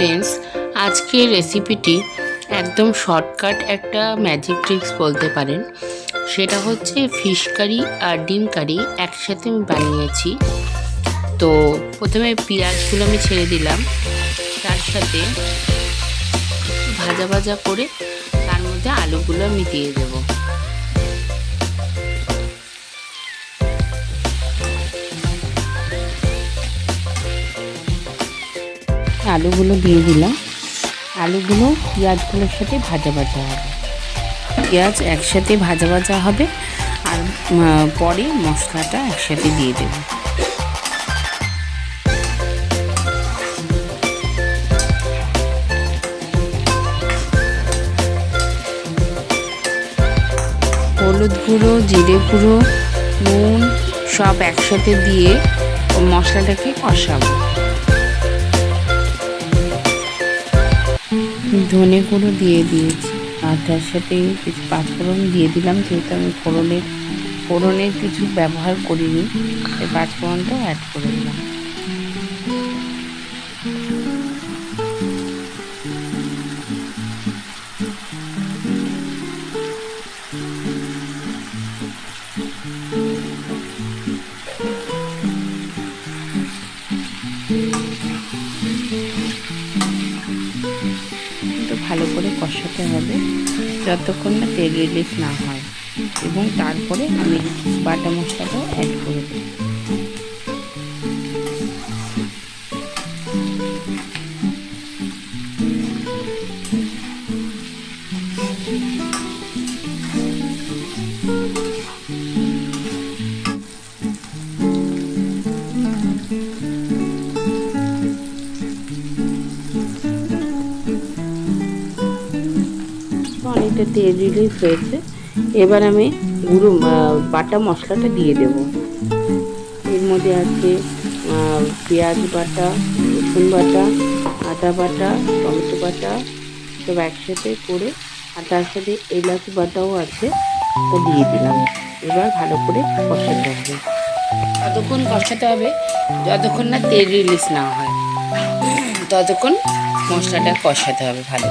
Friends, আজকের রেসিপিটি একদম শর্টকাট একটা ম্যাজিক ট্রিক্স বলতে পারেন। সেটা হচ্ছে ফিশ কারি আর ডিম কারি একসাথে আমি বানিয়েছি। তো প্রথমে পেঁয়াজগুলো আমি ছেড়ে দিলাম, তার সাথে ভাজা ভাজা করে তার মধ্যে আলুগুলো আমি দিয়ে দেবো। আলুগুলো দিয়ে দিলাম। আলুগুলো পেঁয়াজগুলোর সাথে ভাজা ভাজা হবে, পেঁয়াজ একসাথে ভাজা ভাজা হবে আর পরে মশলাটা একসাথে দিয়ে দেব। হলুদ গুঁড়ো, জিরে গুঁড়ো, নুন সব একসাথে দিয়ে মশলাটাকে কষাবো। ধনে গুঁড়ো দিয়ে দিয়েছি আর তার সাথে কিছু পাঁচফোড়ন দিয়ে দিলাম, যেহেতু আমি ফোড়নের কিছু ব্যবহার করিনি, এই পাঁচফোড়নটাও অ্যাড করে দিলাম। ভালো করে কষাতে হবে যতক্ষণ না তেল রিলিজ না হয়, এবং তারপরে আমি বাটা মশলাটাও অ্যাড করে দেব। অনেকটা তেল রিলিজ হয়েছে, এবার আমি গুঁড়ো বাটা মশলাটা দিয়ে দেব। এর মধ্যে আছে পেঁয়াজ বাটা, রসুন বাটা, আদা বাটা, টমেটো বাটা সব একসাথে করে, আর তার সাথে এলাচ বাটাও আছে, তা দিয়ে দিলাম। এবার ভালো করে কষাতে হবে, ততক্ষণ কষাতে হবে যতক্ষণ না তেল রিলিজ না হয়, ততক্ষণ মশলাটা কষাতে হবে ভালো।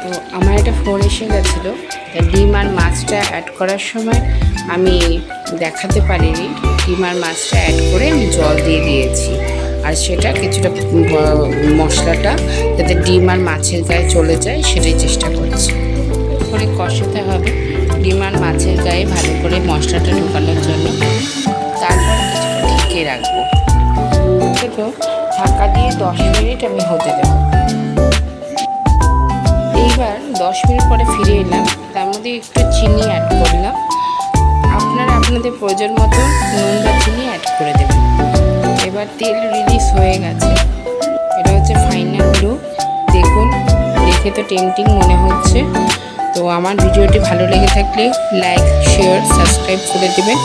তো আমার এটা ফোন এসে গেছিলো, ডিম আর মাছটা অ্যাড করার সময় আমি দেখাতে পারিনি। ডিম আর মাছটা অ্যাড করে আমি জল দিয়ে দিয়েছি, আর সেটা কিছুটা মশলাটা যাতে ডিম আর মাছের গায়ে চলে যায় সেটাই চেষ্টা করছি। করে কষাতে হবে ডিম আর মাছের গায়ে ভালো করে মশলাটা ঢোকানোর জন্য। তারপর কিছুটা ঢেকে রাখবো, তো ঢাকা দিয়ে 10 মিনিট আমি হতে দেবো। এইবার 10 মিনিট পরে ফিরে এলাম, তার মধ্যে একটু চিনি অ্যাড করলাম। আপনারা আপনাদের প্রয়োজন মতো নুন বা চিনি অ্যাড করে দেবেন। এবার তেল রিলিজ হয়ে গেছে, এটা হচ্ছে ফাইনাল লুক। দেখুন, দেখে তো টেম্পটিং মনে হচ্ছে। তো আমার ভিডিওটি ভালো লেগে থাকলে লাইক, শেয়ার, সাবস্ক্রাইব করে দেবেন।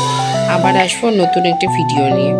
আবার আসবো নতুন একটি ভিডিও নিয়ে।